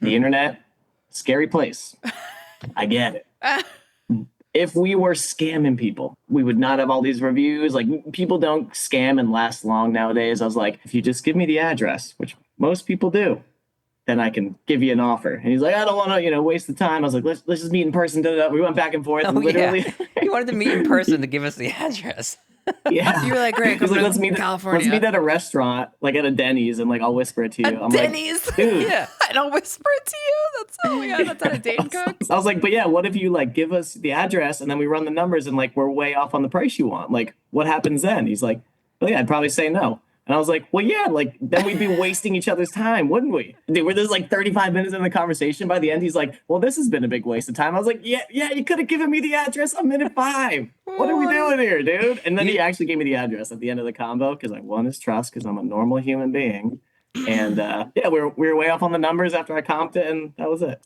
The internet, scary place. I get it. If we were scamming people, we would not have all these reviews. Like, people don't scam and last long nowadays. I was like, if you just give me the address, which most people do, then I can give you an offer. And he's like, I don't want to, waste the time. I was like, let's just meet in person. We went back and forth. Oh, literally. Yeah. You wanted to meet in person to give us the address. Yeah. You were like, great, come He's like, to let's meet California. at a restaurant, like at a Denny's, and like I'll whisper it to you. I'm Denny's. like, dude. Yeah. I don't whisper it to you. That's oh my god, that's how a Dane cooks. I was like, but yeah, what if you like give us the address and then we run the numbers and like we're way off on the price you want? Like, what happens then? He's like, well, yeah, I'd probably say no. And I was like, well, yeah, like then we'd be wasting each other's time, wouldn't we? Dude, we're just like 35 minutes in the conversation. By the end, he's like, well, this has been a big waste of time. I was like, yeah, you could have given me the address a minute 5. What are we doing here, dude? And then he actually gave me the address at the end of the combo because I won his trust because I'm a normal human being. And yeah, we were way off on the numbers after I comped it, and that was it.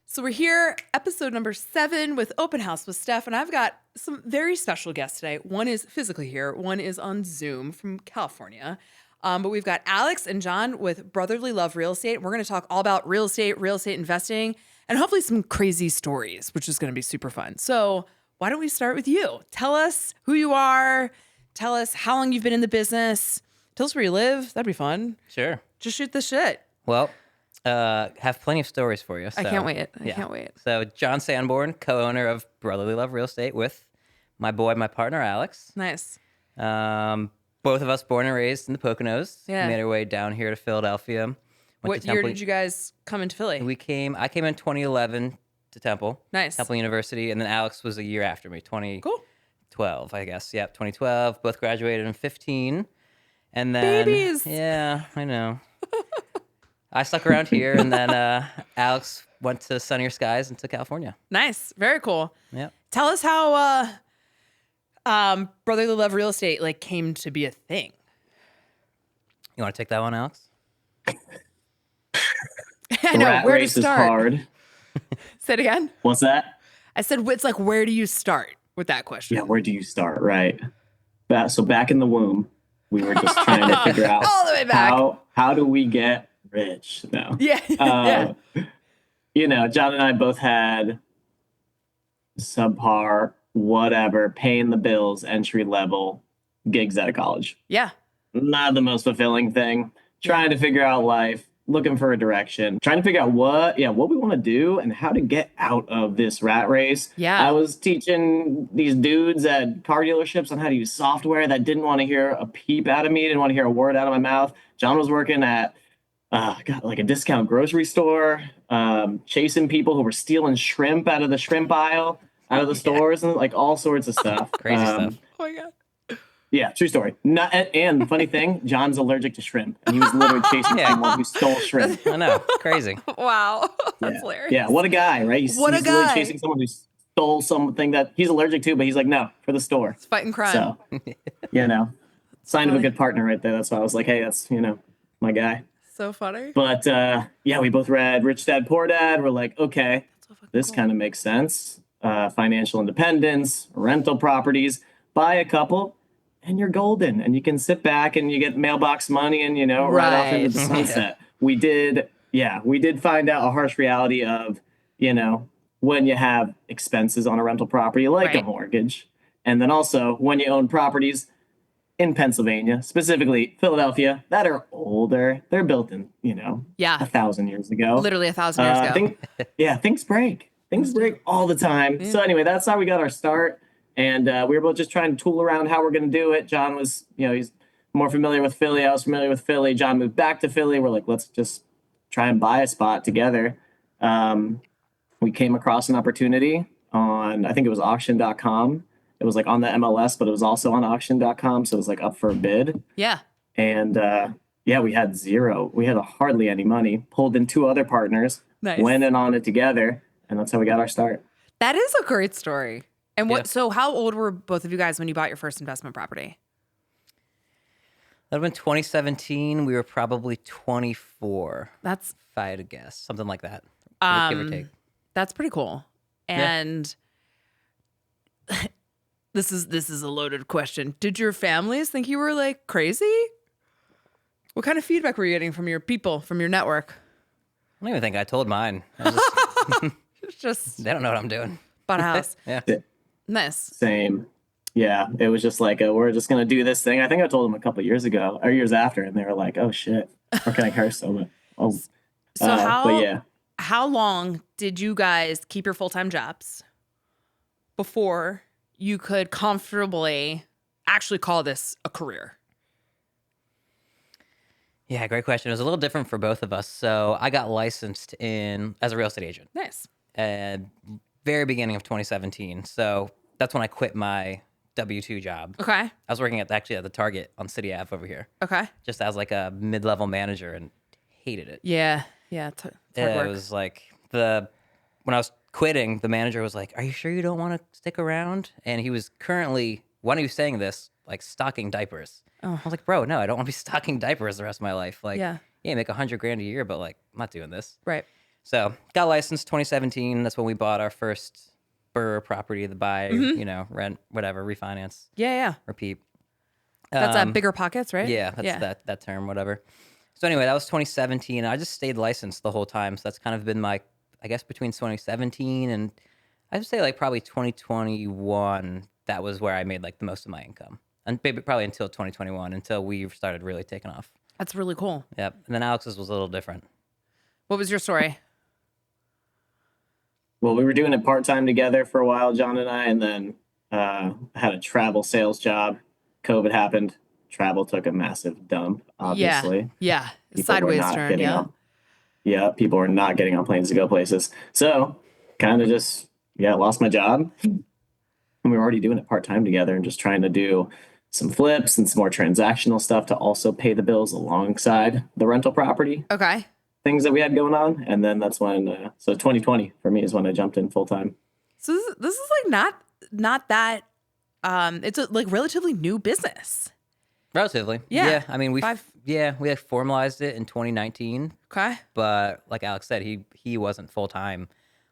So we're here, episode number 7 with Open House with Steph, and I've got some very special guests today. One is physically here, one is on Zoom from California. But we've got Alex and John with Brotherly Love Real Estate. We're going to talk all about real estate investing, and hopefully some crazy stories, which is going to be super fun. So why don't we start with you? Tell us who you are. Tell us how long you've been in the business. Tell us where you live. That'd be fun. Sure. Just shoot the shit. Well, have plenty of stories for you. So, I can't wait. I can't wait. So John Sanborn, co-owner of Brotherly Love Real Estate with my partner, Alex. Nice. Both of us born and raised in the Poconos. Yeah. Made our way down here to Philadelphia. What year did you guys come into Philly? I came in 2011 to Temple. Nice. Temple University, and then Alex was a year after me, 2012, Cool. I guess. Yep, 2012. Both graduated in 15. And then Babies. Yeah, I know. I stuck around here, and then Alex went to sunnier skies and to California. Nice. Very cool. Yep. Tell us how Brotherly Love Real Estate like came to be a thing. You want to take that one, Alex? I know. Rat Where to race is start? hard. Say it again. What's that? I said, it's like, where do you start with that question? Yeah, where do you start? Right. So back in the womb, we were just trying to figure out All the way back. how do we get rich? No. Yeah. Yeah. John and I both had subpar, whatever, paying the bills, entry level gigs out of college. Yeah. Not the most fulfilling thing. Trying to figure out life, looking for a direction, trying to figure out what we want to do and how to get out of this rat race. Yeah. I was teaching these dudes at car dealerships on how to use software that didn't want to hear a peep out of me, didn't want to hear a word out of my mouth. John was working at like a discount grocery store, chasing people who were stealing shrimp out of the shrimp aisle, out of the stores, and like all sorts of stuff. Crazy stuff. Oh my God. Yeah, true story. And the funny thing, John's allergic to shrimp. And he was literally chasing someone who stole shrimp. I know. Crazy. Wow. That's hilarious. Yeah, what a guy, right? He's literally chasing someone who stole something that he's allergic to, but he's like, no, for the store. It's fighting crime. So, sign of a good partner right there. That's why I was like, hey, that's, my guy. So funny. But we both read Rich Dad, Poor Dad. We're like, okay, this kind of makes sense. Financial independence, rental properties, buy a couple, and you're golden. And you can sit back and you get mailbox money and, ride off into the sunset. We did find out a harsh reality of, when you have expenses on a rental property, like a mortgage. And then also when you own properties in Pennsylvania, specifically Philadelphia, that are older. They're built in, 1,000 years ago. Literally 1,000 years ago. Things break. Things break all the time. Yeah. So anyway, that's how we got our start. And we were both just trying to tool around how we're going to do it. John was, he's more familiar with Philly. I was familiar with Philly. John moved back to Philly. We're like, let's just try and buy a spot together. We came across an opportunity on, I think it was auction.com. It was like on the MLS, but it was also on auction.com. So it was like up for a bid. Yeah. And we had zero. We had hardly any money. Pulled in 2 other partners. Nice. Went in on it together. And that's how we got our start. That is a great story. And so how old were both of you guys when you bought your first investment property? That would have been 2017. We were probably 24. That's, if I had to guess, something like that. Give or take. That's pretty cool. And this is a loaded question. Did your families think you were like crazy? What kind of feedback were you getting from your people, from your network? I don't even think I told mine. I just, It's just they don't know what I'm doing. bought a house. Yeah. Nice. Same. Yeah, it was just like, we're just gonna do this thing. I think I told them a couple years ago or years after, and they were like, "Oh shit, where can I curse so much?" Oh, So but yeah, how long did you guys keep your full-time jobs before you could comfortably actually call this a career? Yeah, great question. It was a little different for both of us. So I got licensed as a real estate agent Nice. at very beginning of 2017. So that's when I quit my W-2 job. Okay. I was working at the Target on City Ave over here, Okay. just as like a mid-level manager, and hated it. Yeah. Yeah. It's hard Yeah, work. it was like when I was quitting, the manager was like, "Are you sure you don't want to stick around?" And he was currently, when he was saying this, like stocking diapers. Oh. I was like, "Bro, no, I don't want to be stocking diapers the rest of my life. Like, Yeah. make $100,000 a year, but like, I'm not doing this." Right. So got licensed 2017. That's when we bought our first burr property to buy, rent, whatever, refinance, Yeah. Yeah. repeat. That's bigger pockets, right? Yeah, that's that term, whatever. So anyway, that was 2017. I just stayed licensed the whole time. So that's kind of been my, I guess, between 2017 and I would say like probably 2021. That was where I made like the most of my income, and maybe probably until 2021, until we started really taking off. That's really cool. Yep. And then Alex's was a little different. What was your story? well, we were doing it part time together for a while, John and I, and then I had a travel sales job. COVID happened. Travel took a massive dump. Obviously, Yeah. People were Sideways not turn. getting Yeah. on. Yeah, people were not getting on planes to go places. So kind of just lost my job. And we were already doing it part time together and just trying to do some flips and some more transactional stuff to also pay the bills alongside the rental property Okay. things that we had going on. And then that's when, so 2020 for me is when I jumped in full time. So this is like not that. It's a like relatively new business. Relatively. Yeah. I mean, we had formalized it in 2019, Okay. but like Alex said, he wasn't full time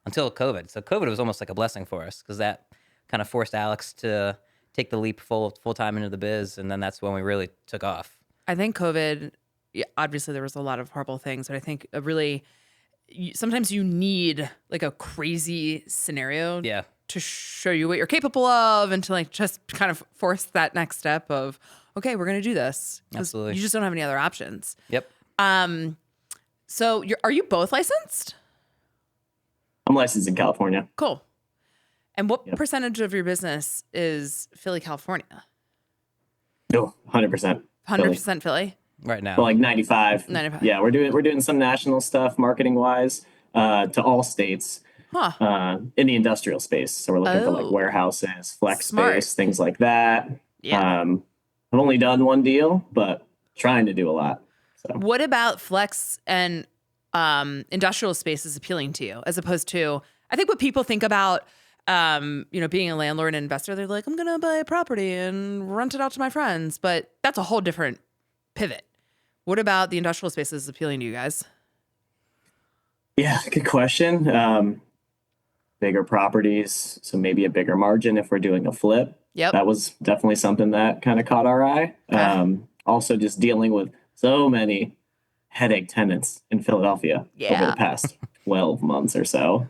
until COVID. So COVID was almost like a blessing for us because that kind of forced Alex to take the leap full time into the biz, and then that's when we really took off. I think COVID. Yeah, obviously, there was a lot of horrible things, but I think sometimes you need like a crazy scenario Yeah. to show you what you're capable of and to like just kind of force that next step of, okay, we're going to do this. 'Cause Absolutely. You just don't have any other options. Yep. So are you both licensed? I'm licensed in California. Cool. And what Yep. percentage of your business is Philly, California? No, 100%. 100% Philly? Right now. Well, like 95. 95. Yeah, we're doing some national stuff marketing wise to all states in the industrial space. So we're looking for like Oh. warehouses, flex Smart. space, things like that. Yeah. I've only done one deal, but trying to do a lot. So What about flex and industrial space is appealing to you as opposed to, I think what people think about, being a landlord and investor, they're like, I'm going to buy a property and rent it out to my friends. But that's a whole different pivot. What about the industrial spaces appealing to you guys? yeah, good question. Bigger properties, so maybe a bigger margin if we're doing a flip. Yep. That was definitely something that kind of caught our eye. Okay. Also, just dealing with so many headache tenants in Philadelphia over Yeah. the past 12 months or so.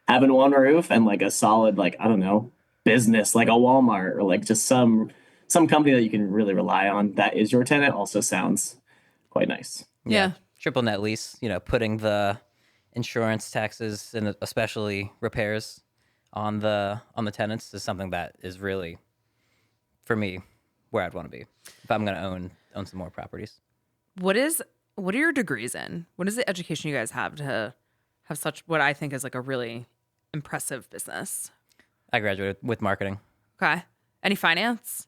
Having one roof and like a solid, like, I don't know, business like a Walmart or like just some company that you can really rely on that is your tenant also sounds quite nice. Yeah. Triple net lease, putting the insurance, taxes, and especially repairs on the tenants is something that is really, for me, where I'd want to be if I'm going to own some more properties. What are your degrees in? What is the education you guys have to have such what I think is like a really impressive business? I graduated with marketing. Okay. Any finance?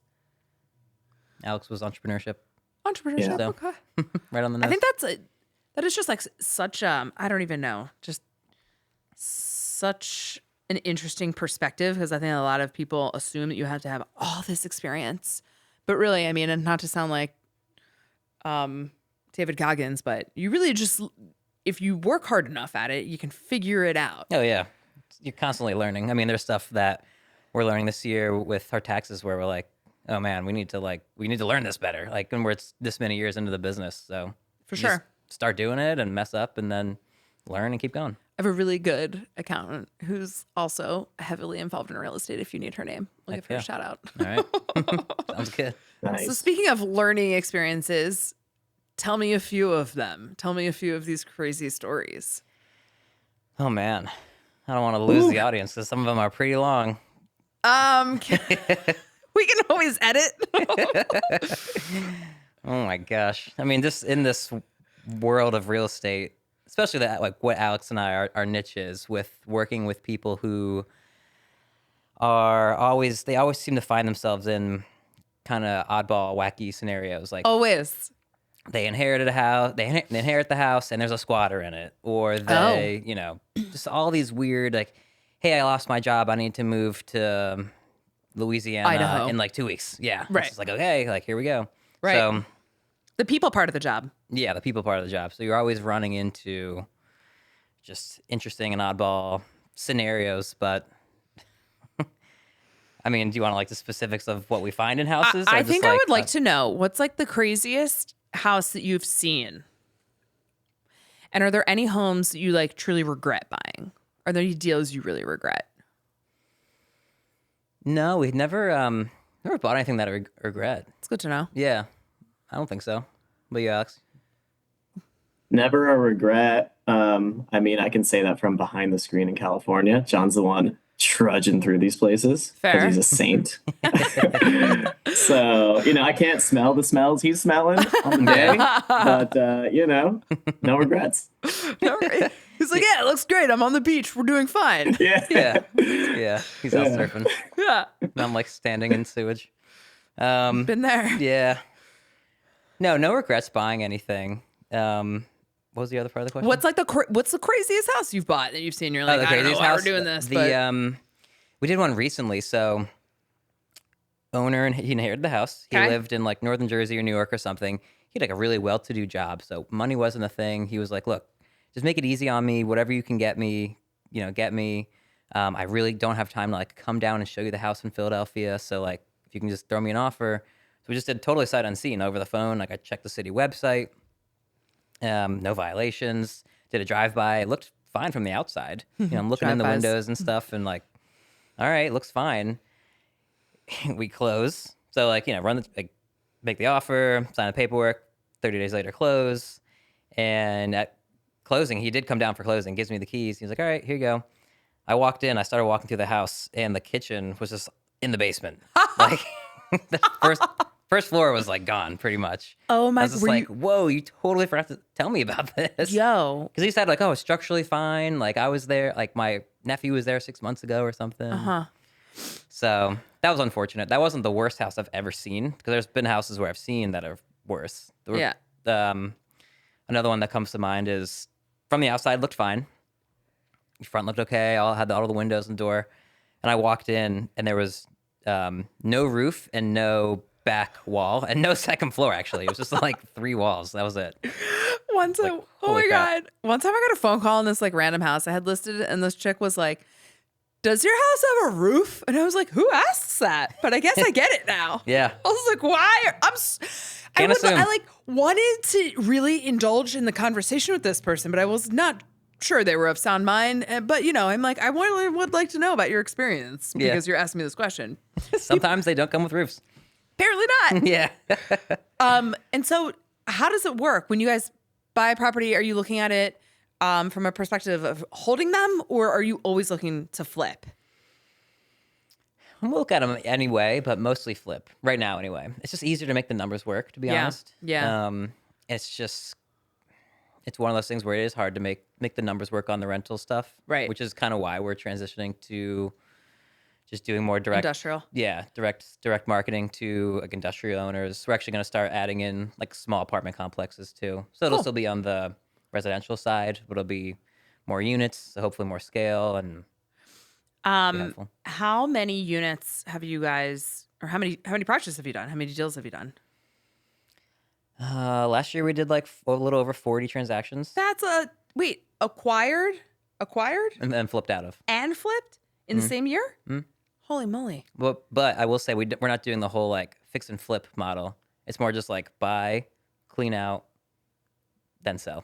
Alex was entrepreneurship. Entrepreneurship. Yeah. Okay. Right on the nose. I think that is just like such I don't even know, just such an interesting perspective because I think a lot of people assume that you have to have all this experience, but really, I mean, and not to sound like David Goggins, but you really just if you work hard enough at it, you can figure it out. Oh yeah, you're constantly learning. I mean, there's stuff that we're learning this year with our taxes where we're like, oh man, we need to learn this better. Like when we're this many years into the business, so For you sure. just start doing it and mess up, and then learn and keep going. I have a really good accountant who's also heavily involved in real estate. If you need her name, we'll give her yeah. a shout out. All right, sounds good. Nice. So speaking of learning experiences, tell me a few of them. Tell me a few of these crazy stories. Oh man, I don't want to lose the audience because some of them are pretty long. We can always edit. Oh my gosh. I mean, just in this world of real estate, especially that like what Alex and I our niche is with working with people who they always seem to find themselves in kind of oddball, wacky scenarios. Like Always. they inherited a house, they inherit the house and there's a squatter in it. Or they, just all these weird like, hey, I lost my job. I need to move to Louisiana Idaho. in like 2 weeks. Yeah. Right. It's like, okay, like here we go. Right. So The people part of the job. yeah, the people part of the job. So you're always running into just interesting and oddball scenarios. But I mean, do you want to like the specifics of what we find in houses? I think I would like to know what's like the craziest house that you've seen. And are there any homes that you like truly regret buying? Are there any deals you really regret? No, we've never bought anything that I regret. It's good to know. Yeah, I don't think so. But you, Alex? Never a regret. I mean, I can say that from behind the screen in California. John's the one trudging through these places because Fair. he's a saint. So, I can't smell the smells he's smelling on the day, but, no regrets. He's like, yeah, it looks great. I'm on the beach. We're doing fine. Yeah. Yeah. He's out surfing. Yeah. And I'm like standing in sewage. Been there. Yeah. No regrets buying anything. What was the other part of the question? What's the craziest house you've bought that you've seen? You're like, the I don't know craziest why house? we're doing this. We did one recently. So owner, he inherited the house. He Okay. lived in like northern Jersey or New York or something. He had like a really well-to-do job. So money wasn't a thing. He was like, look, just make it easy on me. Whatever you can get me, get me. I really don't have time to like come down and show you the house in Philadelphia. So like, if you can just throw me an offer. So we just did totally sight unseen over the phone. Like I checked the city website. No violations. Did a drive-by. It looked fine from the outside. I'm looking in the Drive-bys. windows and stuff and like, all right, looks fine. We close. So like, make the offer, sign the paperwork, 30 days later close. And at closing, he did come down for closing, gives me the keys. He's like, all right, here you go. I walked in, I started walking through the house and the kitchen was just in the basement. Like the first floor was like gone pretty much. Oh my! I was just like, whoa, you totally forgot to tell me about this. Yo. Because he said like, oh, it's structurally fine. Like I was there, like my nephew was there 6 months ago or something. So that was unfortunate. That wasn't the worst house I've ever seen because there's been houses where I've seen that are worse. Yeah. Another one that comes to mind is from the outside looked fine. The front looked okay. Had all the windows and door. And I walked in and there was no roof and no back wall and no second floor actually. It was just like 3 walls. That was it. One time, Like, oh my holy crap. God. One time I got a phone call on this like random house I had listed and this chick was like, does your house have a roof? And I was like, who asks that? But I guess I get it now. Yeah. I was like, why? Can't assume. I like wanted to really indulge in the conversation with this person, but I was not sure they were of sound mind. But I'm like, I would like to know about your experience because you're asking me this question. Sometimes they don't come with roofs. Apparently not. Yeah. And so how does it work when you guys buy a property? Are you looking at it from a perspective of holding them, or are you always looking to flip? I'm gonna look at them anyway, but mostly flip right now anyway. It's just easier to make the numbers work, to be honest. Yeah. It's one of those things where it is hard to make the numbers work on the rental stuff. Right. Which is kind of why we're transitioning to just doing more direct Industrial. Yeah, direct marketing to like industrial owners. We're actually gonna start adding in like small apartment complexes too. So it'll Cool. still be on the residential side, but it'll be more units, so hopefully more scale and helpful. How many units have you guys, or how many projects have you done? How many deals have you done? Last year we did like a little over 40 transactions That's acquired and then flipped out of. and flipped in the same year? Holy moly. But I will say we're not doing the whole like fix and flip model. It's more just like buy, clean out, then sell.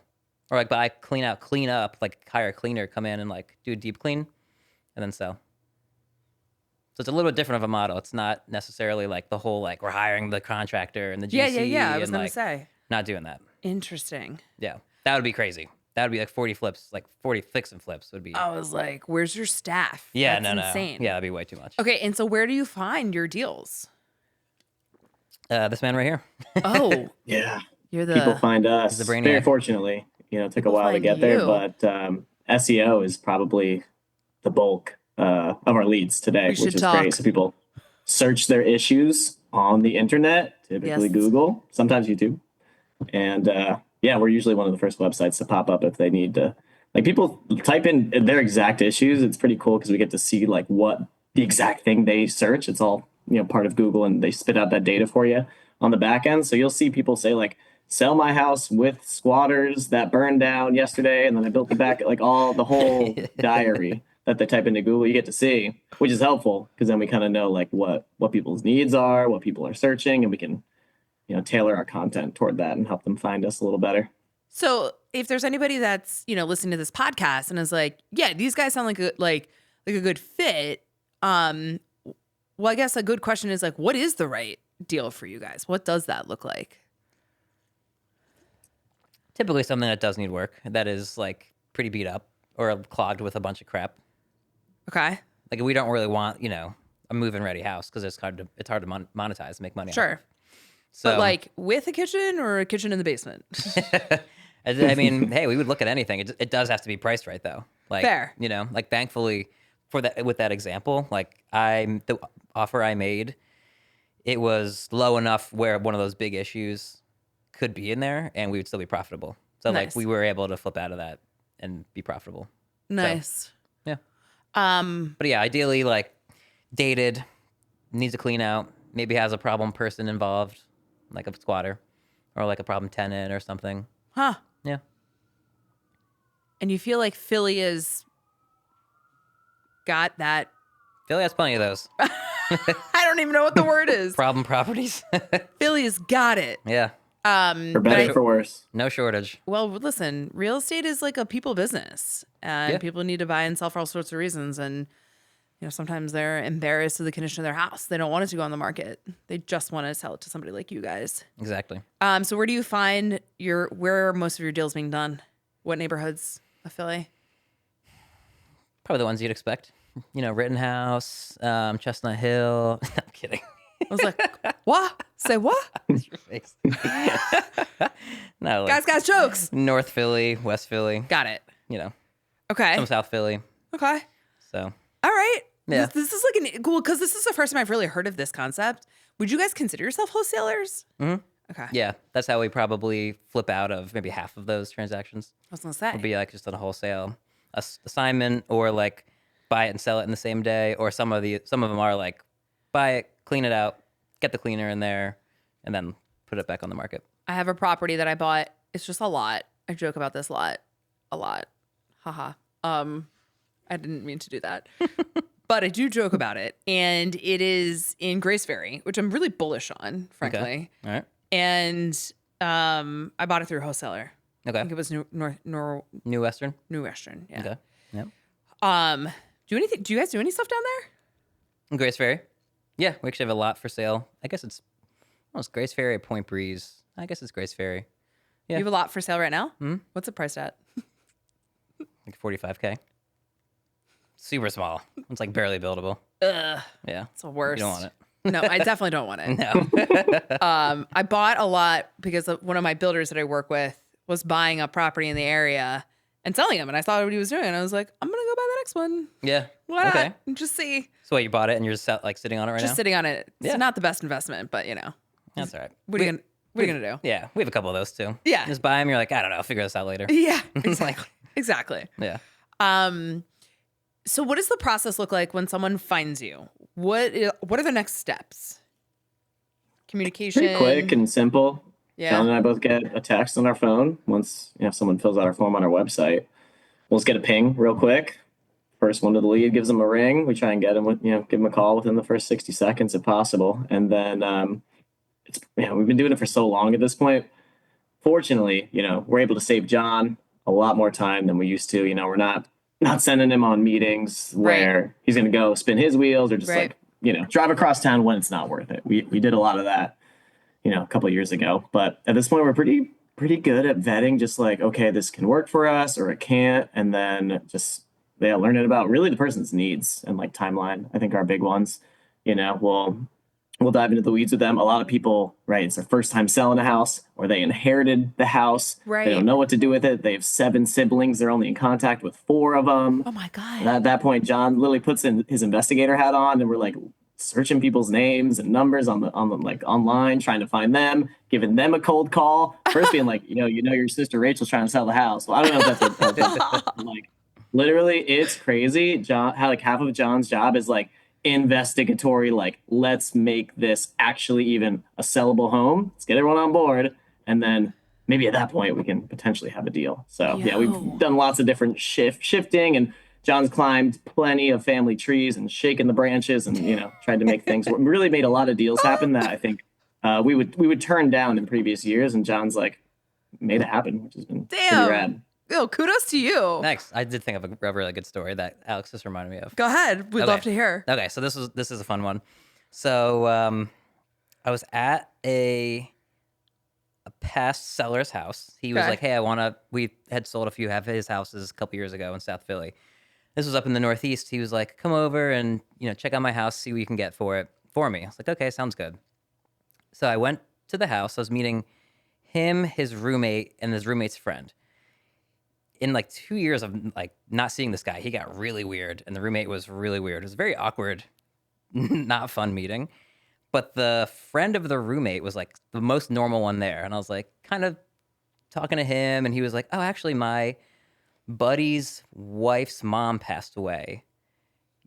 Or like buy, clean out, clean up, like hire a cleaner, come in and like do a deep clean and then sell. So it's a little bit different of a model. It's not necessarily like the whole like we're hiring the contractor and the GC. Yeah. I was and going like to say. not doing that. Interesting. Yeah. That would be crazy. That would be like 40 flips, like 40 fix and flips would be. I was like, where's your staff? Yeah, That's no. insane. Yeah, that'd be way too much. Okay, and so where do you find your deals? This man right here. Oh, Yeah. you're the People find us. the brainiac. Very fortunately, it took People a while to find get there, you. but SEO is probably the bulk of our leads today, We which should is talk. great. So people search their issues on the internet, typically Yes. Google, sometimes YouTube. And we're usually one of the first websites to pop up if they need to. Like people type in their exact issues. It's pretty cool because we get to see like what the exact thing they search. It's all part of Google, and they spit out that data for you on the back end. So you'll see people say like, sell my house with squatters that burned down yesterday, and then I built it back, like all the whole diary that they type into Google. You get to see, which is helpful because then we kind of know like what people's needs are, what people are searching, and we can tailor our content toward that and help them find us a little better. So if there's anybody that's, listening to this podcast and is like, yeah, these guys sound like a good fit. Well, I guess a good question is like, what is the right deal for you guys? What does that look like? Typically something that does need work, that is like pretty beat up or clogged with a bunch of crap. Okay. Like we don't really want, a move-in ready house because it's hard to monetize, make money. Sure. So But like with a kitchen or a kitchen in the basement? I mean, hey, we would look at anything. It does have to be priced right though. Like, Fair. Like thankfully with that example, like the offer I made, it was low enough where one of those big issues could be in there and we would still be profitable. So Nice. like we were able to flip out of that and be profitable. Nice. Yeah. But yeah, ideally like dated, needs a clean out, maybe has a problem person involved, like a squatter or like a problem tenant or something. Huh. Yeah. And you feel like Philly has got that. Philly has plenty of those I don't even know what the word is. problem properties. Philly has got it. Yeah. For but better, for worse. No shortage. Well, listen, real estate is like a people business, and Yeah. people need to buy and sell for all sorts of reasons. And sometimes they're embarrassed of the condition of their house. They don't want it to go on the market. They just want to sell it to somebody like you guys. Exactly. So where do you find where are most of your deals being done? What neighborhoods of Philly? Probably the ones you'd expect. Rittenhouse, Chestnut Hill. I'm kidding. I was like, what? Say what? Your face. No, like Guys got jokes. North Philly, West Philly. Got it. Some Okay. South Philly. Okay. So All right. Yeah. This is like cool because this is the first time I've really heard of this concept. Would you guys consider yourself wholesalers? Mhm. Okay. yeah, that's how we probably flip out of maybe half of those transactions. I was gonna say. Would be like just on a wholesale assignment or like buy it and sell it in the same day, or some of them are like buy it, clean it out, get the cleaner in there, and then put it back on the market. I have a property that I bought. It's just a lot. I joke about this a lot. Haha. I didn't mean to do that. But I do joke about it. And it is in Grace Ferry, which I'm really bullish on, frankly. Okay. All right. And I bought it through a wholesaler. I Okay. think it was New Western. New Western. Yeah. Okay. Yep. Do you guys do any stuff down there? In Grace Ferry. Yeah, we actually have a lot for sale. I guess it's almost Grace Ferry or Point Breeze. I guess it's Grace Ferry. Yeah. You have a lot for sale right now? Hmm? What's it priced at? Like 45K. Super small. It's like barely buildable. Ugh. Yeah. It's the worst. You don't want it. No, I definitely don't want it. No. I bought a lot because one of my builders that I work with was buying a property in the area and selling them. And I saw what he was doing. And I was like, I'm going to go buy the next one. Yeah. Why not? Okay. And just see. So what, you bought it and you're just like sitting on it right Just now? sitting on it. It's Yeah. not the best investment, but That's all right. what are you going to do? Yeah, we have a couple of those too. Yeah. Just buy them. You're like, I don't know. I'll figure this out later. Yeah, exactly. Exactly. Yeah. So what does the process look like when someone finds you? What are the next steps? Communication. Pretty quick and simple. Yeah. John and I both get a text on our phone once someone fills out our form on our website. We'll just get a ping real quick. first one to the lead gives them a ring. We try and get them with, give them a call within the first 60 seconds if possible. And then we've been doing it for so long at this point. Fortunately, we're able to save John a lot more time than we used to. We're not sending him on meetings where he's going to go spin his wheels or just drive across town when it's not worth it. We did a lot of that, a couple of years ago. But at this point, we're pretty good at vetting, just like, okay, this can work for us or it can't. And then just learning about really the person's needs and like timeline, I think are big ones. We'll dive into the weeds with them. A lot of people, right, it's their first time selling a house or they inherited the house. Right. They don't know what to do with it. They have 7 siblings. They're only in contact with 4 of them. Oh my God. And at that point, John literally puts in his investigator hat on and we're like searching people's names and numbers on the like online, trying to find them, giving them a cold call. First being like, your sister Rachel's trying to sell the house. Well, I don't know if that's like literally it's crazy. John, how like half of John's job is like investigatory, like let's make this actually even a sellable home. Let's get everyone on board, and then maybe at that point we can potentially have a deal. So we've done lots of different shifting, and John's climbed plenty of family trees and shaken the branches, and tried to make things. We really made a lot of deals happen that I think we would turn down in previous years, and John's like made it happen, which has been pretty rad. Oh, kudos to you. Next, I did think of a really good story that Alex just reminded me of. Go ahead. We'd love to hear. Okay, so this is a fun one. So I was at a past seller's house. He was like, "Hey, we had sold a few of his houses a couple years ago in South Philly. This was up in the Northeast. He was like, come over and check out my house, see what you can get for it for me." I was like, okay, sounds good. So I went to the house. I was meeting him, his roommate, and his roommate's friend. In like 2 years of like not seeing this guy, he got really weird, and the roommate was really weird. It was very awkward, not fun meeting. But the friend of the roommate was like the most normal one there, and I was like kind of talking to him, and he was like, "Oh, actually, my buddy's wife's mom passed away.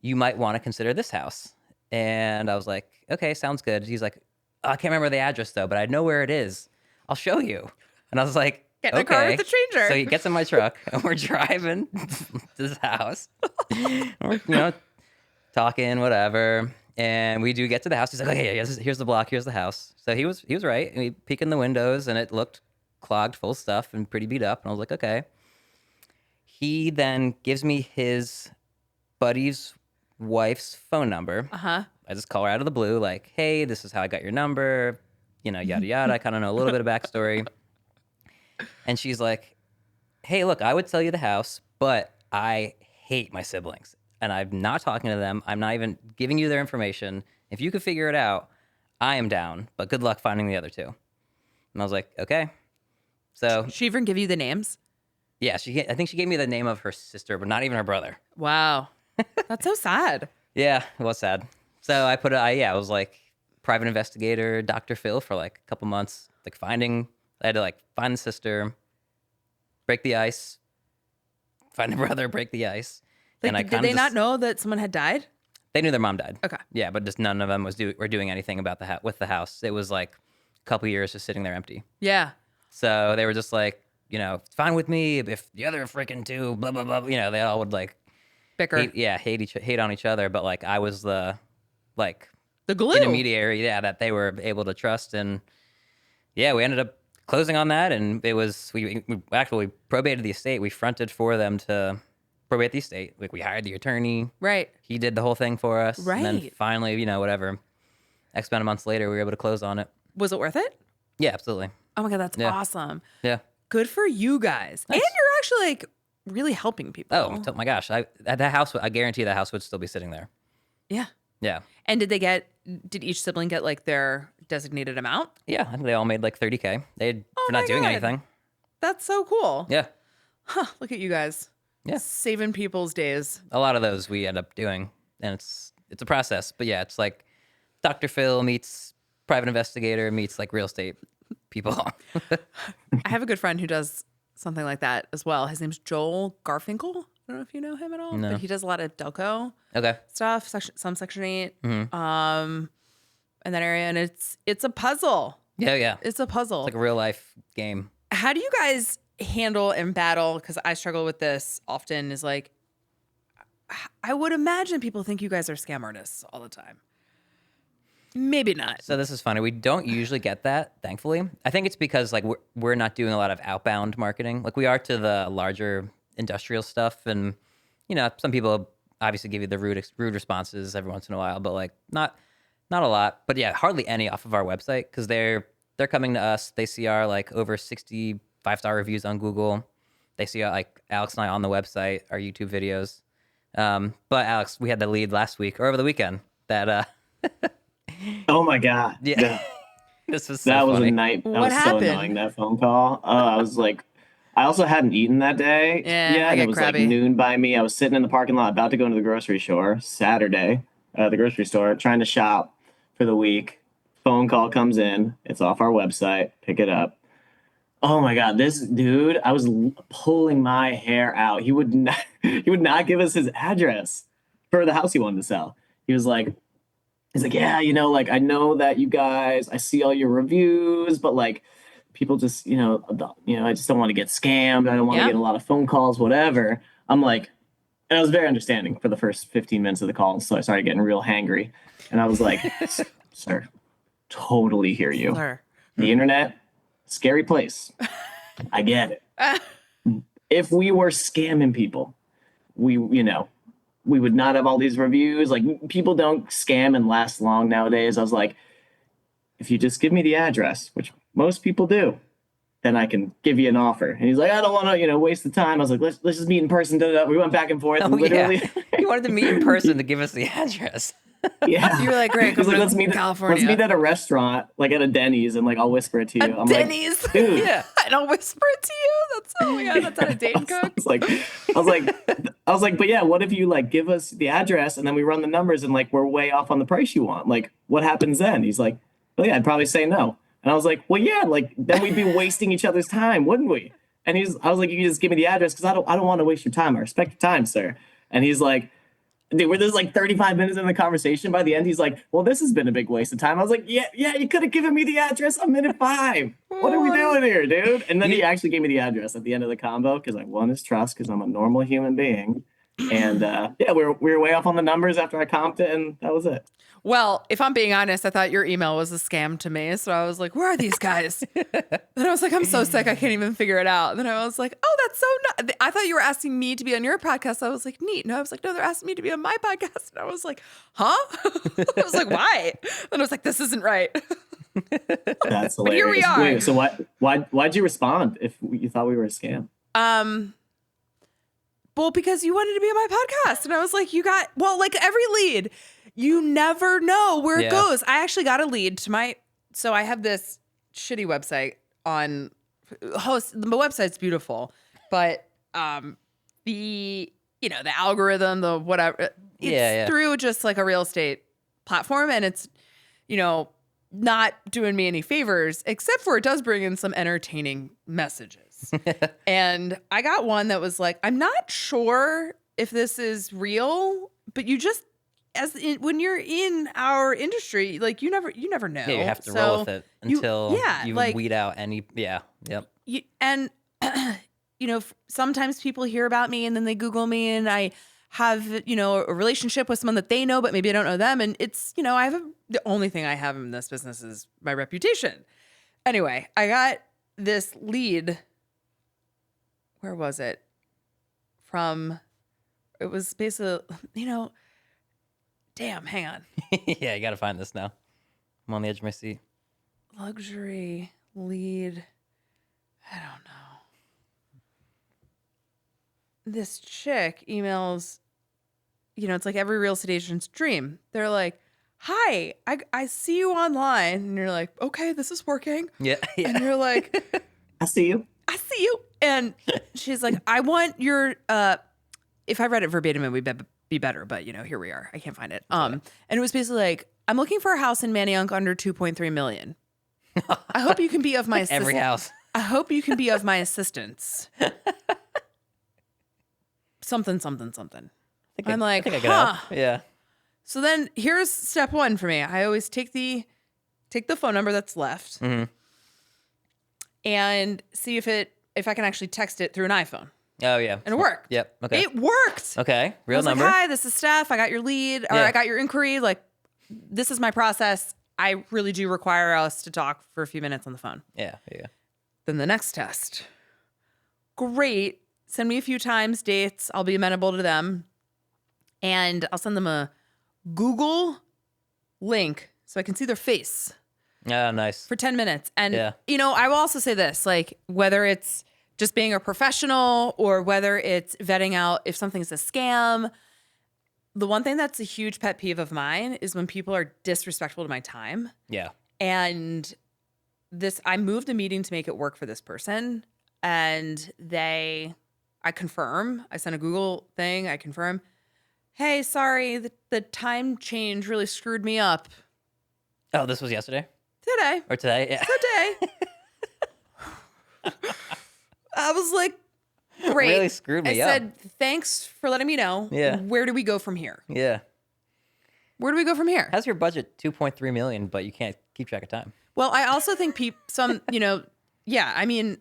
You might want to consider this house." And I was like, "Okay, sounds good." He's like, "Oh, I can't remember the address though, but I know where it is. I'll show you." And I was like, get in a car with the stranger. So he gets in my truck and we're driving to this house. We're, talking, whatever. And we do get to the house. He's like, "Okay, here's the block, here's the house." So he was right. And we peek in the windows and it looked clogged, full of stuff and pretty beat up. And I was like, okay. He then gives me his buddy's wife's phone number. Uh-huh. I just call her out of the blue, like, "Hey, this is how I got your number, yada, yada." I kind of know a little bit of backstory. And she's like, "Hey, look, I would sell you the house, but I hate my siblings. And I'm not talking to them. I'm not even giving you their information. If you could figure it out, I am down, but good luck finding the other 2. And I was like, okay. So she even give you the names? Yeah, I think she gave me the name of her sister, but not even her brother. Wow. That's so sad. Yeah, it was sad. So I was like private investigator, Dr. Phil for like a couple months, like I had to like find the sister, break the ice, find the brother, break the ice. Like, and I did they not know that someone had died? They knew their mom died. Okay. Yeah, but just none of them were doing anything about with the house. It was like a couple years just sitting there empty. Yeah. So they were just like, "It's fine with me if the other freaking 2, blah, blah, blah." They all would like bicker. Hate on each other. But like I was the glue intermediary, that they were able to trust. And yeah, we ended up closing on that. And it was, we actually probated the estate. We fronted for them to probate the estate. Like we hired the attorney. Right. He did the whole thing for us. Right. And then finally, whatever, X amount of months later, we were able to close on it. Was it worth it? Yeah, absolutely. Oh my God, that's awesome. Yeah. Good for you guys. Nice. And you're actually like really helping people. Oh my gosh. That house, I guarantee that house would still be sitting there. Yeah. Yeah. And did each sibling get like their designated amount? Yeah. I think they all made like $30K. For not doing anything. That's so cool. Yeah. Huh. Look at you guys. Yeah. Saving people's days. A lot of those we end up doing. And it's a process. But yeah, it's like Dr. Phil meets private investigator meets like real estate people. I have a good friend who does something like that as well. His name's Joel Garfinkel. I don't know if you know him at all, No. but he does a lot of Delco stuff, some Section 8, in that area, and it's a puzzle. Yeah. It's a puzzle. It's like a real life game. How do you guys handle and battle? Because I struggle with this often. Is like, I would imagine people think you guys are scam artists all the time. Maybe not. So this is funny. We don't usually get that, thankfully. I think it's because like we're not doing a lot of outbound marketing. Like we are to the larger industrial stuff, and you know, some people obviously give you the rude responses every once in a while, but like not a lot. But yeah, hardly any off of our website because they're coming to us. They see our like over 60 5-star reviews on Google. They see like Alex and I on the website, our YouTube videos. But Alex, we had the lead last week or over the weekend that Oh my God. yeah. This was so That was funny. a night. That What was happened? so annoying, that phone call. I was like, I also hadn't eaten that day. Yeah, I and get it was crabby. like noon by me. I was sitting in the parking lot about to go into the grocery store Saturday, the grocery store, trying to shop for the week. Phone call comes in. It's off our website. Pick it up. Oh my God, this dude, I was pulling my hair out. He would not give us his address for the house he wanted to sell. He's like, yeah, like I know that you guys, I see all your reviews, but like people just, I just don't want to get scammed. I don't want to Yeah. get a lot of phone calls, whatever. I'm like, and I was very understanding for the first 15 minutes of the call. So I started getting real hangry. And I was like, sir, totally hear you. Sir. The internet, scary place. I get it. If we were scamming people, we would not have all these reviews. Like people don't scam and last long nowadays. I was like, if you just give me the address, which most people do, then I can give you an offer. And he's like, I don't want to, waste the time. I was like, let's just meet in person. We went back and forth. Oh, Literally. yeah. He wanted to meet in person to give us the address. Yeah. You were like, great, He's come like, to let's meet California. at a restaurant, like at a Denny's, and like I'll whisper it to you. I'm Denny's. like, dude. Yeah. And I'll whisper it to you. That's oh my God, that's how a Dane I cooks. was like, but yeah, what if you like give us the address and then we run the numbers and like we're way off on the price you want? Like, what happens then? He's like, well, yeah, I'd probably say no. And I was like, well, yeah, like then we'd be wasting each other's time, wouldn't we? And I was like, you can just give me the address because I don't want to waste your time. I respect your time, sir. And he's like, dude, we're just like 35 minutes in the conversation. By the end, he's like, well, this has been a big waste of time. I was like, yeah, you could have given me the address a minute 5. What are we doing here, dude? And then he actually gave me the address at the end of the combo because I won his trust because I'm a normal human being. And yeah, we were way off on the numbers after I comped it, and that was it. Well, if I'm being honest, I thought your email was a scam to me. So I was like, where are these guys? Then I was like, I'm so sick, I can't even figure it out. And then I was like, oh, that's so nice. I thought you were asking me to be on your podcast. I was like, neat. No, I was like, no, they're asking me to be on my podcast. And I was like, huh? I was like, why? And I was like, this isn't right. That's hilarious. But here we are. Wait, so why'd you respond if you thought we were a scam? Well, because you wanted to be on my podcast. And I was like, like every lead, you never know where it goes. I actually got a lead to so I have this shitty website on host. The website's beautiful, but the algorithm, the whatever, it's through just like a real estate platform, and it's, not doing me any favors, except for it does bring in some entertaining messages. And I got one that was like, I'm not sure if this is real, but you just, when you're in our industry, like you never know. Yeah, you have to roll with it until you like, weed out any. Yeah, yep. Sometimes people hear about me and then they Google me, and I have, a relationship with someone that they know, but maybe I don't know them. And it's, the only thing I have in this business is my reputation. Anyway, I got this lead. Where was it? It was basically, damn, hang on. Yeah, you got to find this now. I'm on the edge of my seat. Luxury lead. I don't know. This chick emails, it's like every real estate agent's dream. They're like, hi, I see you online. And you're like, okay, this is working. Yeah. And you're like, I see you. And she's like, I want your, if I read it verbatim, it would be better. But, here we are. I can't find it. And it was basically like, I'm looking for a house in Manayunk under 2.3 million. I hope you can be of my assistance. Every house. I hope you can be of my assistance. Something. I'm like, I think I can help. Yeah. So then here's step 1 for me. I always take the phone number that's left and see if I can actually text it through an iPhone. Oh yeah. And it worked. Yep. Okay. It worked. Okay. I Real was number. like, hi, this is Steph. I got your lead, or Yeah. I got your inquiry. Like, this is my process. I really do require us to talk for a few minutes on the phone. Yeah. Yeah. Then the next test. Great. Send me a few times, dates. I'll be amenable to them. And I'll send them a Google link so I can see their face Oh, nice. for 10 minutes. And, Yeah. you know, I will also say this, like, whether it's just being a professional or whether it's vetting out if something's a scam, the one thing that's a huge pet peeve of mine is when people are disrespectful to my time. Yeah. And I moved a meeting to make it work for this person. And I confirm, I sent a Google thing, I confirm, hey, sorry, the time change really screwed me up Oh, this was yesterday today. or today? Yeah. Today. I was like, great. Really screwed me I up. said, thanks for letting me know. Yeah. Where do we go from here? Yeah. Where do we go from here? How's your budget? 2.3 million, but you can't keep track of time. Well, I also think I mean,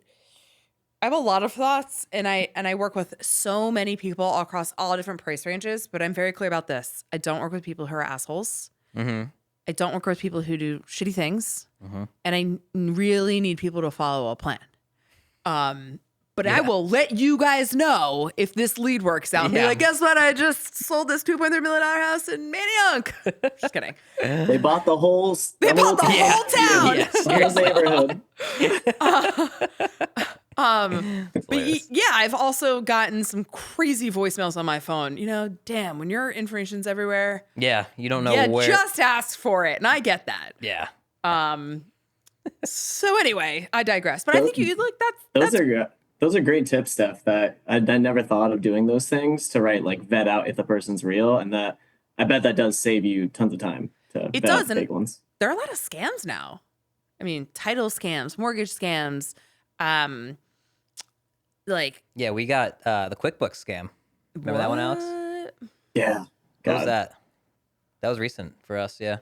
I have a lot of thoughts, and I work with so many people across all different price ranges, but I'm very clear about this. I don't work with people who are assholes. Mm-hmm. I don't work with people who do shitty things, and I really need people to follow a plan. But I will let you guys know if this lead works out. And be Yeah. like, guess what? I just sold this $2.3 million house in Manayunk. Just kidding. They bought the whole. They bought the Yeah. whole town. Yeah, whole neighborhood. Hilarious. Yeah, I've also gotten some crazy voicemails on my phone. You know, damn, when your information's everywhere, Yeah. You don't know where. just ask for it. And I get that. Yeah. So anyway, I digress. But I think you like Those are great tips, Steph. That I never thought of doing those things to vet out if the person's real, and that I bet that does save you tons of time to It vet out does, the and big ones. there are a lot of scams now. I mean, title scams, mortgage scams, Yeah. We got the QuickBooks scam. Remember that one, Alex? what? Yeah, What was God. that? That was recent for us. Yeah.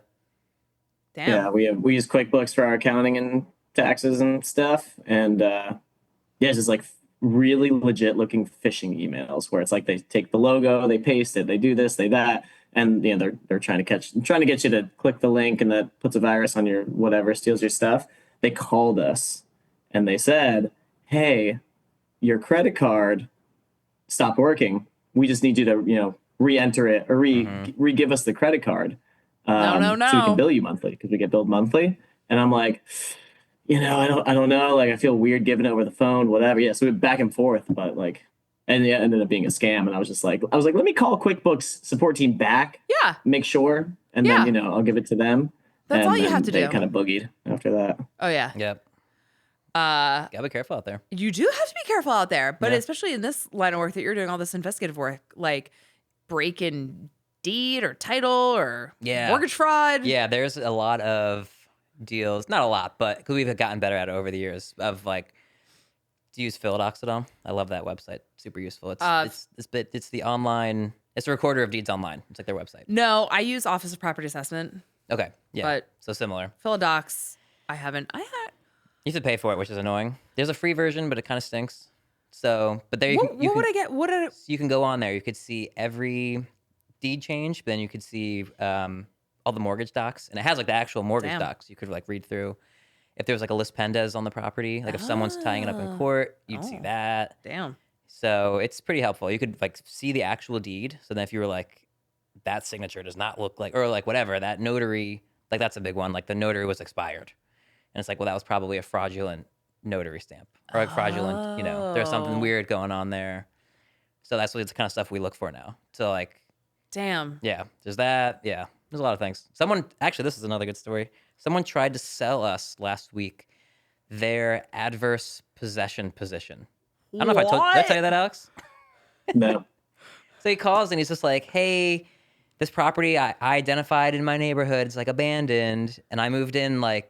Damn. Yeah, we use QuickBooks for our accounting and taxes and stuff, and it's just like really legit looking phishing emails where it's like they take the logo, they paste it, they do this, they that, and they're trying to get you to click the link, and that puts a virus on your whatever, steals your stuff. They called us and they said, "Hey, your credit card stopped working. We just need you to re-enter it or re-give us the credit card." No. So we can bill you monthly because we get billed monthly. And I'm like, I don't know. Like, I feel weird giving it over the phone, whatever. Yeah. So we went back and forth, but and it ended up being a scam. And I was like, let me call QuickBooks support team back, Yeah. make sure. And Yeah. then, I'll give it to them. That's And all you then have to they do. kind of boogied after that. Oh, yeah. Yep. Gotta be careful out there. You do have to be careful out there, but Yeah. especially in this line of work that you're doing all this investigative work, like breaking deed or title or Yeah. mortgage fraud. Yeah, there's a lot of deals, not a lot, but we've gotten better at it over the years of to use Philodoxodon. I love that website. Super useful. It's the online, it's a recorder of deeds online. It's like their website. No, I use Office of Property Assessment. Okay. Yeah. But- so similar. Philodox, I had. You have to pay for it, which is annoying. There's a free version, but it kind of stinks. So, but there What would I get? you can go on there. You could see every deed change, but then you could see all the mortgage docs, and it has the actual mortgage Damn. docs. You could read through. If there was a lis pendens on the property, if someone's tying it up in court, you'd see that. Damn. So it's pretty helpful. You could see the actual deed. So then if you were that signature does not look like, or whatever, that notary, that's a big one. The notary was expired. And it's well, that was probably a fraudulent notary stamp or fraudulent, there's something weird going on there. So that's the kind of stuff we look for now. So Damn. yeah, there's that. Yeah, there's a lot of things. Actually, this is another good story. Someone tried to sell us last week their adverse possession position. I don't know if did I tell you that, Alex? No. So he calls and he's just like, hey, this property I identified in my neighborhood is abandoned, and I moved in a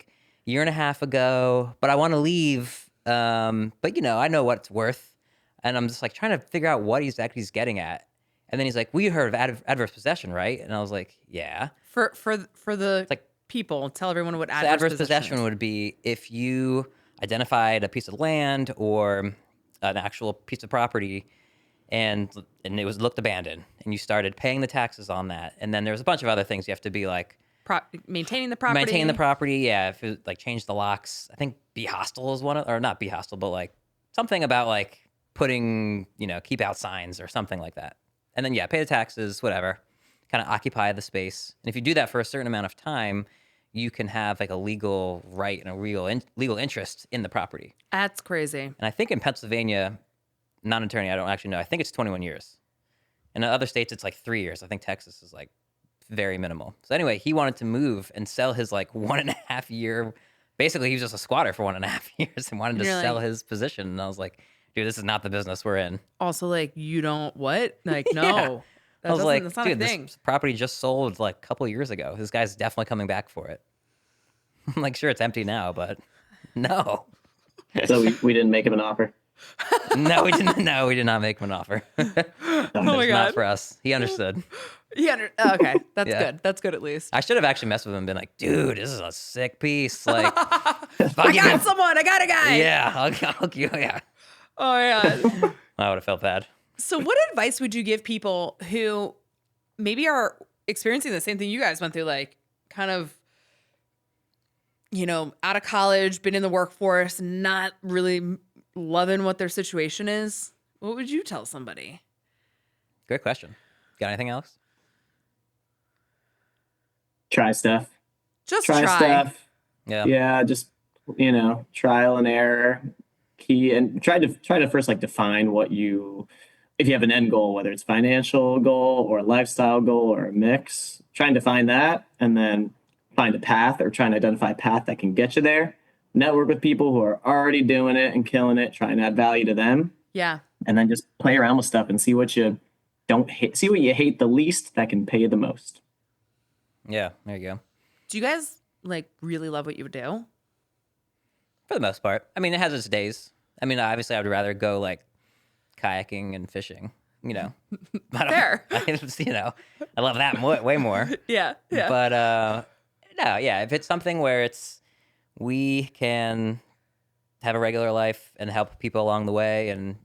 year and a half ago, but I want to leave. But I know what it's worth. And I'm just trying to figure out what exactly he's getting at. And then he's like, we heard of adverse possession, right? And I was like, yeah. For the people, tell everyone what So adverse adverse possession is. would be if you identified a piece of land or an actual piece of property and it looked abandoned, and you started paying the taxes on that, and then there was a bunch of other things you have to be like Maintaining the property. maintain the property. Yeah, if it, like change the locks. I think be hostile is one of, or not be hostile, but like something about like putting keep out signs or something like that. And then pay the taxes, whatever, kind of occupy the space. And if you do that for a certain amount of time, you can have like a legal right and a real legal interest in the property. That's crazy. And I think in Pennsylvania, not an attorney, I don't actually know. I think it's 21 years. And in other states, it's like 3 years. I think Texas is like very minimal. So anyway, he wanted to move and sell his like 1.5 year. Basically, he was just a squatter for 1.5 years and wanted to sell his position. And I was like, dude, this is not the business we're in. Also, like, you don't what? Like, no. I was like, that's not dude, a thing. this property just sold like a couple of years ago. This guy's definitely coming back for it. I'm like, sure, it's empty now, but no. So we didn't make him an offer. No, we didn't. No, we did not make him an offer. Oh my God. Not for us. He understood. Okay, that's good. That's good at least. I should have actually messed with him and been like, dude, this is a sick piece. Like, I got someone. I got a guy. Yeah, I'll hook you. Yeah. Oh my God. I would have felt bad. So what advice would you give people who maybe are experiencing the same thing you guys went through, like kind of, out of college, been in the workforce, not really loving what their situation is? What would you tell somebody? Great question. Got anything, Alex? Try stuff. Just try. Stuff. Yeah. Yeah, just trial and error. Key and try to first like define what if you have an end goal, whether it's financial goal or a lifestyle goal or a mix, try and define that and then find a path or try and identify a path that can get you there. Network with people who are already doing it and killing it, try and add value to them. Yeah. And then just play around with stuff and see what you don't hate, see what you hate the least that can pay you the most. Yeah, there you go. Do you guys like really love what you do? For the most part. I mean, it has its days. I mean, obviously, I would rather go like kayaking and fishing. Fair. I love that way more. Yeah. But no, if it's something where we can have a regular life and help people along the way, and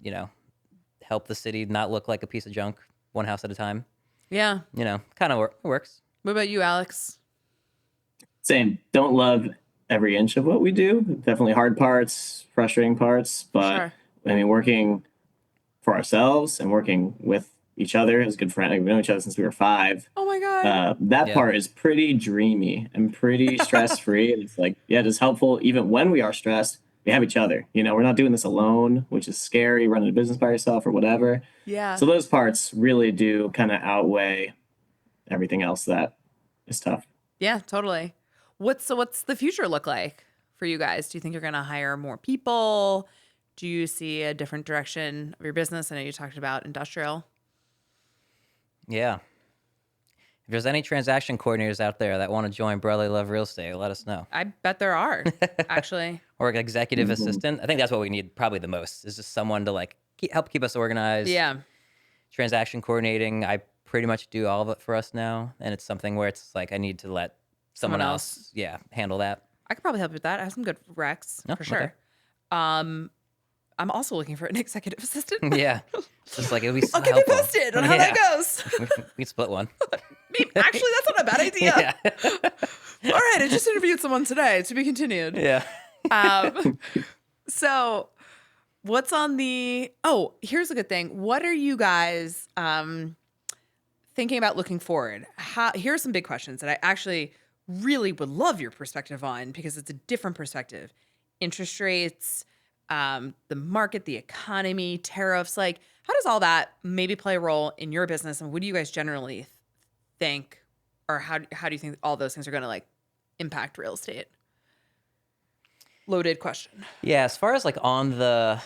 help the city not look like a piece of junk, one house at a time. Yeah. Kind of works. What about you, Alex? Same. Don't love every inch of what we do. Definitely hard parts, frustrating parts, but Sure. I mean, working for ourselves and working with each other as good friends. We've known each other since we were 5. Oh my God. That part is pretty dreamy and pretty stress-free. And it's like, it's helpful even when we are stressed. We have each other. We're not doing this alone, which is scary, running a business by yourself or whatever. Yeah. So those parts really do kind of outweigh everything else that is tough. Yeah, totally. What's the future look like for you guys? Do you think you're going to hire more people? Do you see a different direction of your business? I know you talked about industrial. Yeah. If there's any transaction coordinators out there that want to join Brotherly Love Real Estate, let us know. I bet there are, actually. Or an executive assistant. I think that's what we need probably the most, is just someone to like help keep us organized. Yeah. Transaction coordinating, I pretty much do all of it for us now. And it's something where it's like I need to let someone else handle that. I could probably help you with that. I have some good recs for sure. Okay. I'm also looking for an executive assistant. Yeah. Just like it would be so I'll keep you helpful. posted on how that goes. We can split one. Actually, that's not a bad idea. Yeah. All right, I just interviewed someone today, to be continued. Yeah. So what's on here's a good thing. What are you guys thinking about looking forward? Here are some big questions that I actually really would love your perspective on, because it's a different perspective. Interest rates, the market, the economy, tariffs, like how does all that maybe play a role in your business? And what do you guys generally think, or how do you think all those things are going to like impact real estate? Loaded question. Yeah, as far as like on the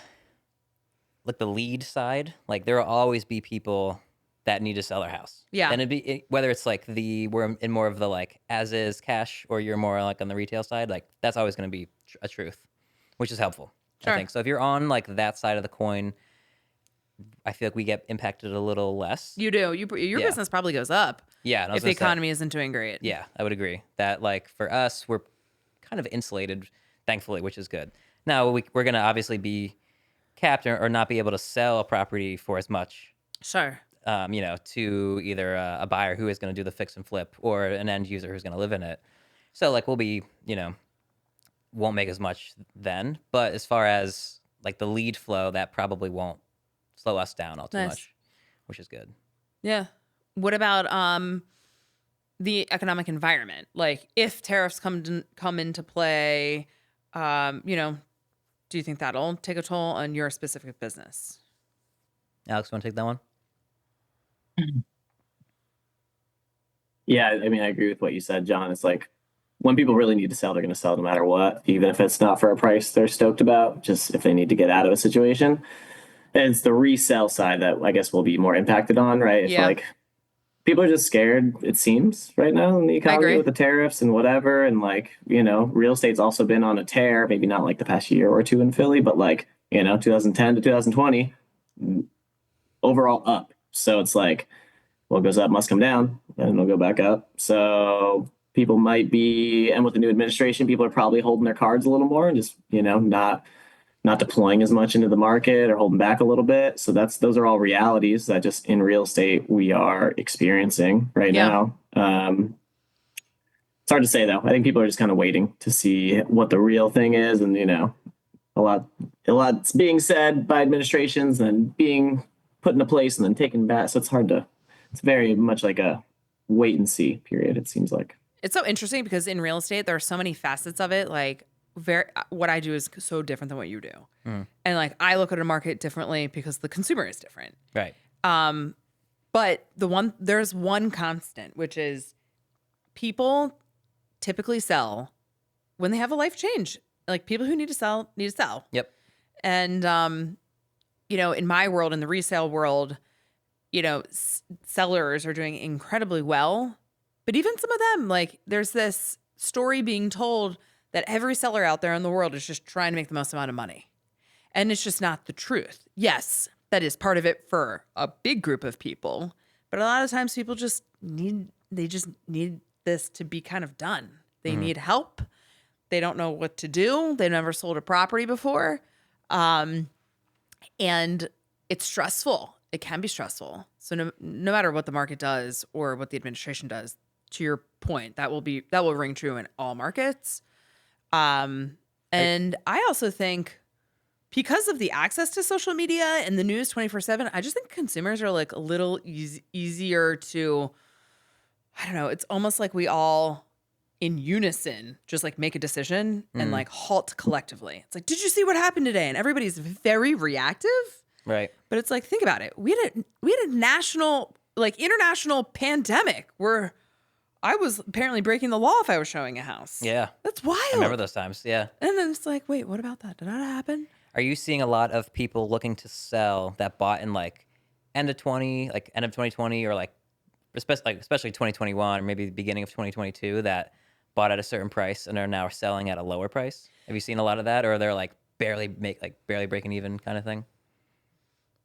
lead side, like there will always be people that need to sell their house. Yeah. And whether it's like we're in more of the like as is cash, or you're more like on the retail side, like that's always going to be a truth, which is helpful. Sure. I think. So if you're on like that side of the coin, I feel like we get impacted a little less. You do. Your business probably goes up. Yeah. And I was if the gonna say, economy isn't doing great. yeah, I would agree that like for us, we're kind of insulated, thankfully, which is good. Now we're going to obviously be capped or not be able to sell a property for as much Sure. To either a buyer who is going to do the fix and flip or an end user who's going to live in it. So like we'll be, won't make as much then. But as far as like the lead flow, that probably won't slow us down all too Nice. much, which is good. Yeah. What about the economic environment? Like if tariffs come into play, do you think that'll take a toll on your specific business? Alex, want to take that one? Yeah, I mean, I agree with what you said, John. It's like when people really need to sell, they're going to sell no matter what, even if it's not for a price they're stoked about, just if they need to get out of a situation. And it's the resale side that I guess will be more impacted on, right? If Yeah. like people are just scared, it seems, right now in the economy agree. with the tariffs and whatever. And like, real estate's also been on a tear, maybe not like the past year or two in Philly, but like, 2010 to 2020, overall up. So it's like, what goes up must come down, and it'll go back up. So people might be, and with the new administration, people are probably holding their cards a little more and just, not deploying as much into the market or holding back a little bit. So those are all realities that just in real estate we are experiencing right now. It's hard to say though. I think people are just kind of waiting to see what the real thing is, and a lot's being said by administrations and being put into place and then taken back. So it's very much like a wait and see period, it seems like. It's so interesting because in real estate, there are so many facets of it. Like what I do is so different than what you do. And like, I look at a market differently because the consumer is different. Right. But there's one constant, which is people typically sell when they have a life change. Like people who need to sell. Yep. And, in my world, in the resale world, sellers are doing incredibly well. But even some of them, like there's this story being told that every seller out there in the world is just trying to make the most amount of money. And it's just not the truth. Yes, that is part of it for a big group of people. But a lot of times people just need this to be kind of done. They need help. They don't know what to do. They've never sold a property before. And it's stressful. It can be stressful. So no matter what the market does or what the administration does, to your point, that will ring true in all markets. And I also think because of the access to social media and the news 24/7, I just think consumers are like a little easier to, I don't know, it's almost like we all in unison just like make a decision and like halt collectively. It's like, did you see what happened today? And everybody's very reactive. Right. But it's like, think about it. We had a national, like international pandemic where I was apparently breaking the law if I was showing a house. Yeah. That's wild. I remember those times. Yeah. And then it's like, wait, what about that? Did that happen? Are you seeing a lot of people looking to sell that bought in like end of 2020 or like especially 2021 or maybe the beginning of 2022 that bought at a certain price and are now selling at a lower price? Have you seen a lot of that, or they're like barely breaking even kind of thing?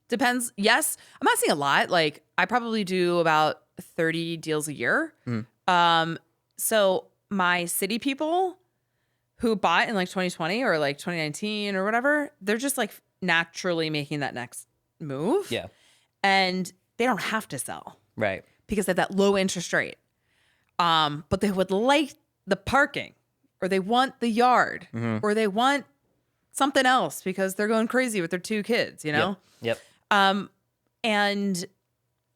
Depends. Yes. I'm not seeing a lot. Like I probably do about 30 deals a year. So my city people who bought in like 2020 or like 2019 or whatever, they're just like naturally making that next move. Yeah. And they don't have to sell. Right. Because they have that low interest rate. But they would like the parking, or they want the yard, or they want something else because they're going crazy with their 2 kids, Yep. And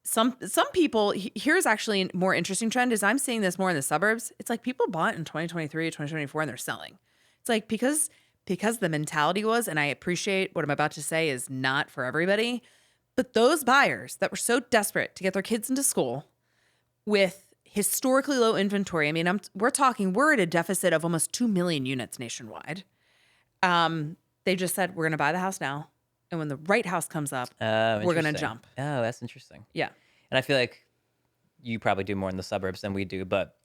some people, here's actually a more interesting trend is I'm seeing this more in the suburbs. It's like people bought in 2023, 2024, and they're selling. It's like because the mentality was, and I appreciate what I'm about to say is not for everybody, but those buyers that were so desperate to get their kids into school with historically low inventory. I mean, we're at a deficit of almost 2 million units nationwide. They just said, we're going to buy the house now. And when the right house comes up, we're going to jump. Oh, that's interesting. Yeah. And I feel like you probably do more in the suburbs than we do, but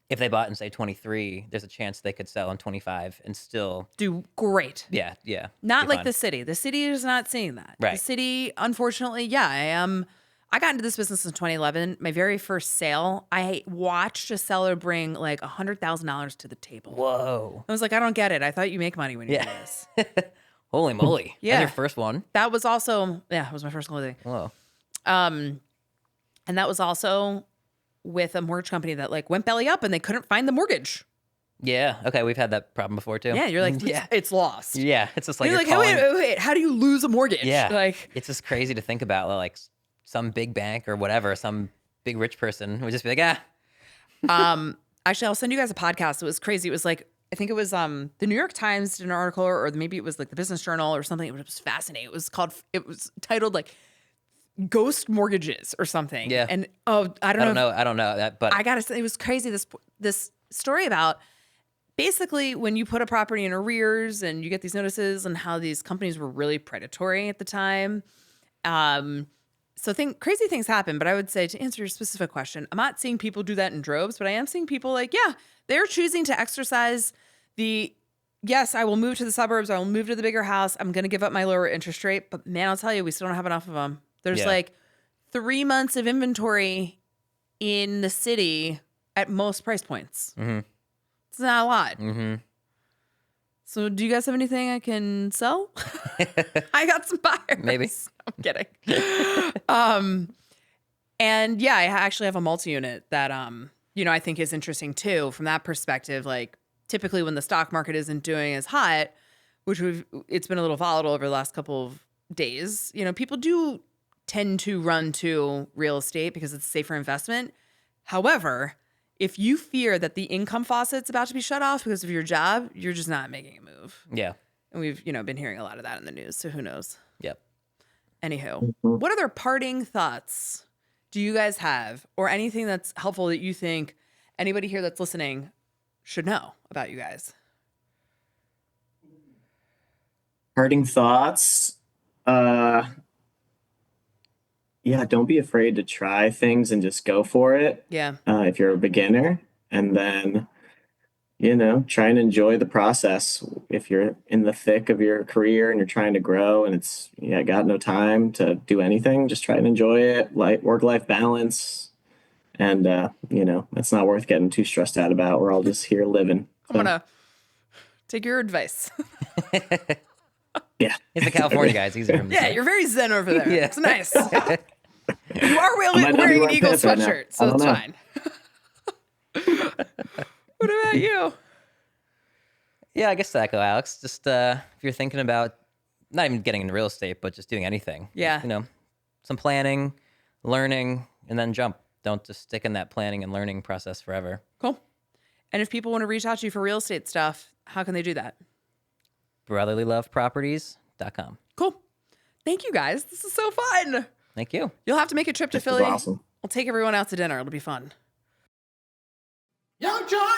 if they bought in say 23, there's a chance they could sell in 25 and still do great. Yeah. Not like fine. the city. The city is not seeing that. Right. The city, unfortunately, I got into this business in 2011. My very first sale, I watched a seller bring like $100,000 to the table. Whoa. I was like, I don't get it. I thought you make money when you do this. Holy moly. Yeah. And your first one. That was also, it was my first clothing. Whoa. And that was also with a mortgage company that like went belly up and they couldn't find the mortgage. Yeah. Okay. We've had that problem before too. Yeah, you're like, yeah, it's lost. Yeah. It's just like You're you're like, hey, calling. wait, how do you lose a mortgage? Yeah. Like, It's just crazy to think about. Like some big bank or whatever, some big rich person would just be like, actually, I'll send you guys a podcast. It was crazy. It was like, I think it was the New York Times did an article, or maybe it was like the Business Journal or something. It was fascinating. It was titled like Ghost Mortgages or something. Yeah. And I don't know that, but I gotta say, it was crazy. This story about basically when you put a property in arrears and you get these notices, and how these companies were really predatory at the time. So crazy things happen. But I would say, to answer your specific question, I'm not seeing people do that in droves, but I am seeing people like, yeah, they're choosing to exercise yes, I will move to the suburbs. I will move to the bigger house. I'm going to give up my lower interest rate. But man, I'll tell you, we still don't have enough of them. There's like 3 months of inventory in the city at most price points. Mm-hmm. It's not a lot. Mm-hmm. So do you guys have anything I can sell? I got some buyers. Maybe. I'm kidding. And yeah, I actually have a multi-unit that, I think is interesting too, from that perspective. Like typically when the stock market isn't doing as hot, which it's been a little volatile over the last couple of days, people do tend to run to real estate because it's a safer investment. However, if you fear that the income faucet's about to be shut off because of your job, you're just not making a move. Yeah. And we've, been hearing a lot of that in the news, so who knows? Yep. Anywho, what other parting thoughts do you guys have, or anything that's helpful that you think anybody here that's listening should know about you guys? Parting thoughts. Yeah, don't be afraid to try things and just go for it. Yeah. If you're a beginner, and then, try and enjoy the process. If you're in the thick of your career and you're trying to grow and got no time to do anything, just try and enjoy it. Like work-life balance. And, it's not worth getting too stressed out about. We're all just here living. I'm going to take your advice. Yeah. He's a California guy. It's easier for him to Yeah, say. you're very zen over there. Yeah. It's nice. You are might not be wearing an wearing Eagles pants right now. sweatshirt, I so don't it's know. fine. What about you? Yeah, I guess that go, Alex. Just if you're thinking about not even getting into real estate, but just doing anything. Yeah. Some planning, learning, and then jump. Don't just stick in that planning and learning process forever. Cool. And if people want to reach out to you for real estate stuff, how can they do that? brotherlyloveproperties.com. Cool. Thank you guys. This is so fun. Thank you. You'll have to make a trip to This is Philly. awesome. We'll take everyone out to dinner. It'll be fun. Young John!